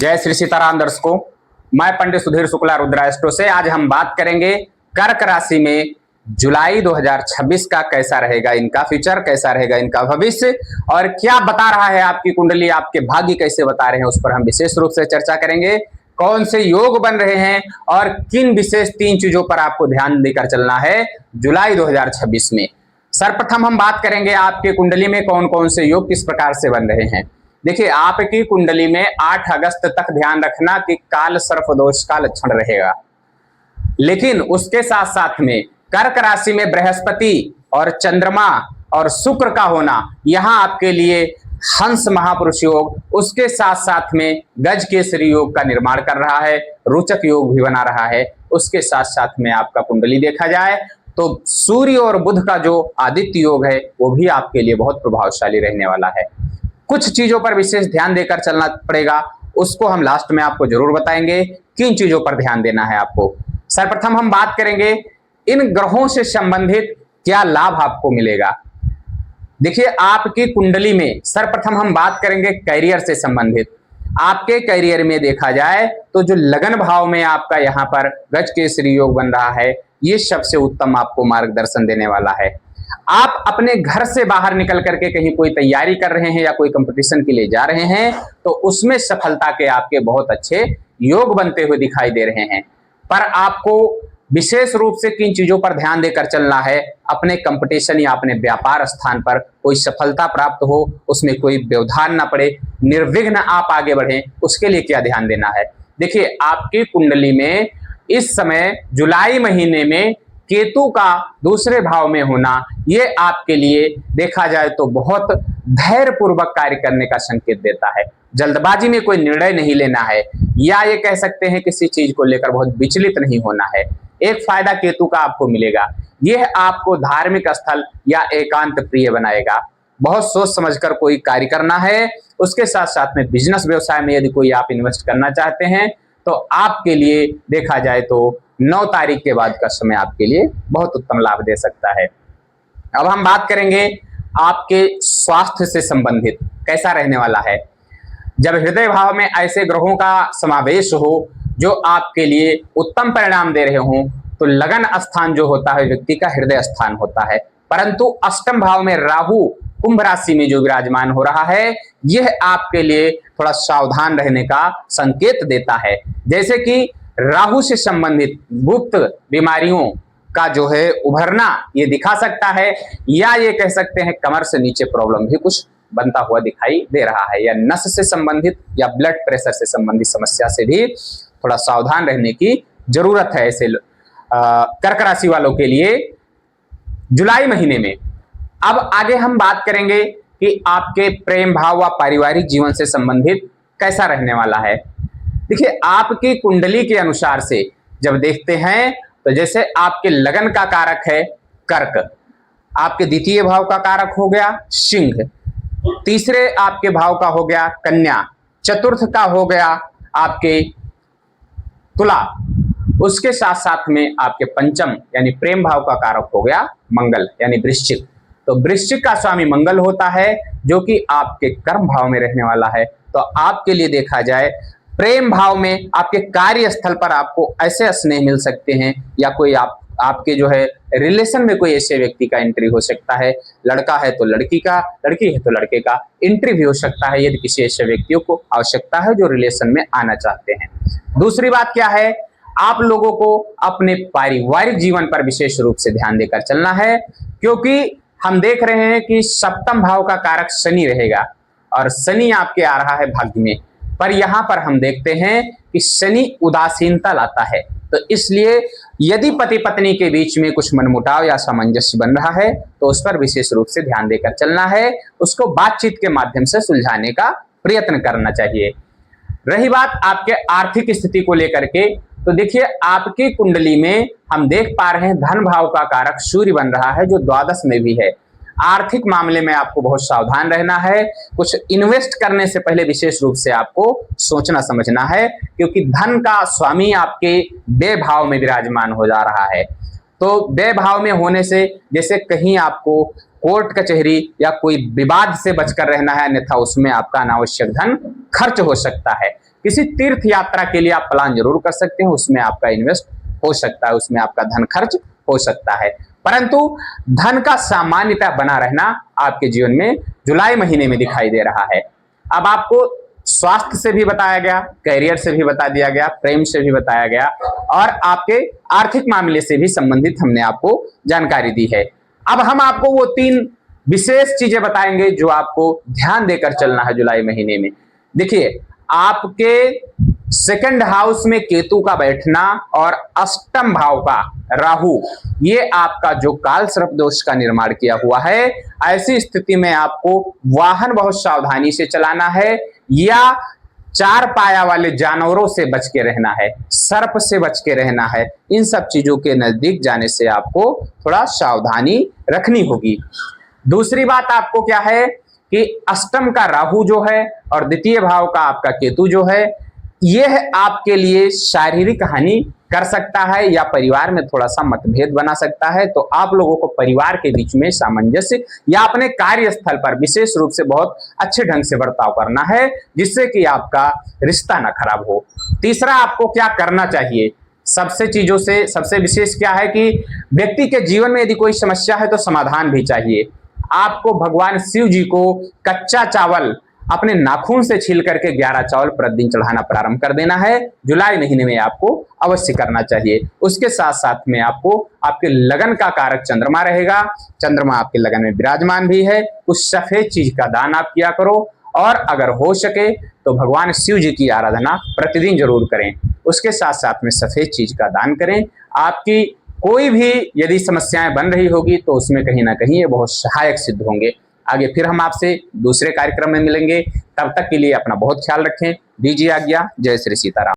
जय श्री सीताराम दर्शकों, मैं पंडित सुधीर शुक्ला रुद्रा एस्ट्रो से आज हम बात करेंगे कर्क राशि में जुलाई 2026 का कैसा रहेगा इनका फ्यूचर, कैसा रहेगा इनका भविष्य और क्या बता रहा है आपकी कुंडली, आपके भाग्य कैसे बता रहे हैं, उस पर हम विशेष रूप से चर्चा करेंगे। कौन से योग बन रहे हैं और किन विशेष 3 चीजों पर आपको ध्यान देकर चलना है जुलाई 2026 में। सर्वप्रथम हम बात करेंगे आपके कुंडली में कौन कौन से योग किस प्रकार से बन रहे हैं। देखिए, आपकी कुंडली में 8 अगस्त तक ध्यान रखना कि काल सर्प दोष का लक्षण रहेगा, लेकिन उसके साथ साथ में कर्क राशि में बृहस्पति और चंद्रमा और शुक्र का होना यहां आपके लिए हंस महापुरुष योग, उसके साथ साथ में गज केसरी योग का निर्माण कर रहा है, रोचक योग भी बना रहा है। उसके साथ साथ में आपका कुंडली देखा जाए तो सूर्य और बुध का जो आदित्य योग है वो भी आपके लिए बहुत प्रभावशाली रहने वाला है। कुछ चीजों पर विशेष ध्यान देकर चलना पड़ेगा, उसको हम लास्ट में आपको जरूर बताएंगे किन चीजों पर ध्यान देना है आपको। सर्वप्रथम हम बात करेंगे इन ग्रहों से संबंधित क्या लाभ आपको मिलेगा। देखिए, आपकी कुंडली में सर्वप्रथम हम बात करेंगे करियर से संबंधित। आपके करियर में देखा जाए तो जो लगन भाव में आपका यहाँ पर गज केसरी योग बन रहा है, ये सबसे उत्तम आपको मार्गदर्शन देने वाला है। आप अपने घर से बाहर निकल करके कहीं कोई तैयारी कर रहे हैं या कोई कंपटीशन के लिए जा रहे हैं तो उसमें सफलता के आपके बहुत अच्छे योग बनते हुए दिखाई दे रहे हैं। पर आपको विशेष रूप से किन चीजों पर ध्यान देकर चलना है, अपने कंपटीशन या अपने व्यापार स्थान पर कोई सफलता प्राप्त हो, उसमें कोई व्यवधान ना पड़े, निर्विघ्न आप आगे बढ़ें, उसके लिए क्या ध्यान देना है। देखिए, आपकी कुंडली में इस समय जुलाई महीने में केतु का दूसरे भाव में होना, ये आपके लिए देखा जाए तो बहुत धैर्य पूर्वक कार्य करने का संकेत देता है। जल्दबाजी में कोई निर्णय नहीं लेना है, या ये कह सकते हैं किसी चीज को लेकर बहुत विचलित नहीं होना है। एक फायदा केतु का आपको मिलेगा, यह आपको धार्मिक स्थल या एकांत प्रिय बनाएगा। बहुत सोच समझकर कोई कार्य करना है। उसके साथ साथ में बिजनेस व्यवसाय में यदि कोई आप इन्वेस्ट करना चाहते हैं तो आपके लिए देखा जाए तो 9 तारीख के बाद का समय आपके लिए बहुत उत्तम लाभ दे सकता है। अब हम बात करेंगे आपके स्वास्थ्य से संबंधित कैसा रहने वाला है। जब हृदय भाव में ऐसे ग्रहों का समावेश हो जो आपके लिए उत्तम परिणाम दे रहे हों तो लगन स्थान जो होता है व्यक्ति का हृदय स्थान होता है, परंतु अष्टम भाव में राहु कुंभ राशि में जो विराजमान हो रहा है यह आपके लिए थोड़ा सावधान रहने का संकेत देता है। जैसे कि राहु से संबंधित गुप्त बीमारियों का जो है उभरना ये दिखा सकता है, या ये कह सकते हैं कमर से नीचे प्रॉब्लम भी कुछ बनता हुआ दिखाई दे रहा है, या नस से संबंधित या ब्लड प्रेशर से संबंधित समस्या से भी थोड़ा सावधान रहने की जरूरत है ऐसे कर्क राशि वालों के लिए जुलाई महीने में। अब आगे हम बात करेंगे कि आपके प्रेम भाव व पारिवारिक जीवन से संबंधित कैसा रहने वाला है। देखिए, आपकी कुंडली के अनुसार से जब देखते हैं तो जैसे आपके लगन का कारक है कर्क, आपके द्वितीय भाव का कारक हो गया सिंह, तीसरे आपके भाव का हो गया कन्या, चतुर्थ का हो गया आपके तुला, उसके साथ साथ में आपके पंचम यानी प्रेम भाव का कारक हो गया मंगल यानी वृश्चिक। तो वृश्चिक का स्वामी मंगल होता है जो कि आपके कर्म भाव में रहने वाला है। तो आपके लिए देखा जाए प्रेम भाव में आपके कार्यस्थल पर आपको ऐसे स्नेह मिल सकते हैं, या कोई आपके जो है रिलेशन में कोई ऐसे व्यक्ति का एंट्री हो सकता है। लड़का है तो लड़की का, लड़की है तो लड़के का एंट्री भी हो सकता है यदि किसी ऐसे व्यक्तियों को आवश्यकता है जो रिलेशन में आना चाहते हैं। दूसरी बात क्या है, आप लोगों को अपने पारिवारिक जीवन पर विशेष रूप से ध्यान देकर चलना है, क्योंकि हम देख रहे हैं कि सप्तम भाव का कारक शनि रहेगा और शनि आपके आ रहा है भाग्य में, पर यहां पर हम देखते हैं कि शनि उदासीनता लाता है। तो इसलिए यदि पति पत्नी के बीच में कुछ मनमुटाव या सामंजस्य बन रहा है तो उस पर विशेष रूप से ध्यान देकर चलना है, उसको बातचीत के माध्यम से सुलझाने का प्रयत्न करना चाहिए। रही बात आपके आर्थिक स्थिति को लेकर के, तो देखिए आपकी कुंडली में हम देख पा रहे हैं धन भाव का कारक सूर्य बन रहा है जो द्वादश में भी है। आर्थिक मामले में आपको बहुत सावधान रहना है। कुछ इन्वेस्ट करने से पहले विशेष रूप से आपको सोचना समझना है, क्योंकि धन का स्वामी आपके व्यय भाव में विराजमान हो जा रहा है। तो व्यय भाव में होने से जैसे कहीं आपको कोर्ट कचहरी या कोई विवाद से बचकर रहना है, अन्यथा उसमें आपका अनावश्यक धन खर्च हो सकता है। किसी तीर्थ यात्रा के लिए आप प्लान जरूर कर सकते हैं, उसमें आपका इन्वेस्ट हो सकता है, उसमें आपका धन खर्च हो सकता है। परंतु धन का सामान्यतः बना रहना आपके जीवन में जुलाई महीने में दिखाई दे रहा है। अब आपको स्वास्थ्य से भी बताया गया, करियर से भी बता दिया गया, प्रेम से भी बताया गया और आपके आर्थिक मामले से भी संबंधित हमने आपको जानकारी दी है। अब हम आपको वो 3 विशेष चीजें बताएंगे जो आपको ध्यान देकर चलना है जुलाई महीने में। देखिए, आपके सेकंड हाउस में केतु का बैठना और अष्टम भाव का राहु, ये आपका जो काल सर्प दोष का निर्माण किया हुआ है। ऐसी स्थिति में आपको वाहन बहुत सावधानी से चलाना है या 4 पाया वाले जानवरों से बच के रहना है, सर्प से बच के रहना है। इन सब चीजों के नजदीक जाने से आपको थोड़ा सावधानी रखनी होगी। दूसरी बात आपको क्या है कि अष्टम का राहु जो है और द्वितीय भाव का आपका केतु जो है, यह आपके लिए शारीरिक हानि कर सकता है या परिवार में थोड़ा सा मतभेद बना सकता है। तो आप लोगों को परिवार के बीच में सामंजस्य या अपने कार्यस्थल पर विशेष रूप से बहुत अच्छे ढंग से बर्ताव करना है, जिससे कि आपका रिश्ता ना खराब हो। तीसरा, आपको क्या करना चाहिए, सबसे विशेष क्या है कि व्यक्ति के जीवन में यदि कोई समस्या है तो समाधान भी चाहिए। आपको भगवान शिव जी को कच्चा चावल अपने नाखून से छील करके 11 चावल प्रतिदिन चढ़ाना प्रारंभ कर देना है। जुलाई महीने में आपको अवश्य करना चाहिए। उसके साथ साथ में आपको आपके लगन का कारक चंद्रमा रहेगा, चंद्रमा आपके लगन में विराजमान भी है। उस सफेद चीज का दान आप किया करो और अगर हो सके तो भगवान शिव जी की आराधना प्रतिदिन जरूर करें। उसके साथ साथ में सफेद चीज का दान करें। आपकी कोई भी यदि समस्याएं बन रही होगी तो उसमें कहीं ना कहीं ये बहुत सहायक सिद्ध होंगे। आगे फिर हम आपसे दूसरे कार्यक्रम में मिलेंगे। तब तक के लिए अपना बहुत ख्याल रखें। दीजिए आज्ञा। जय श्री सीताराम।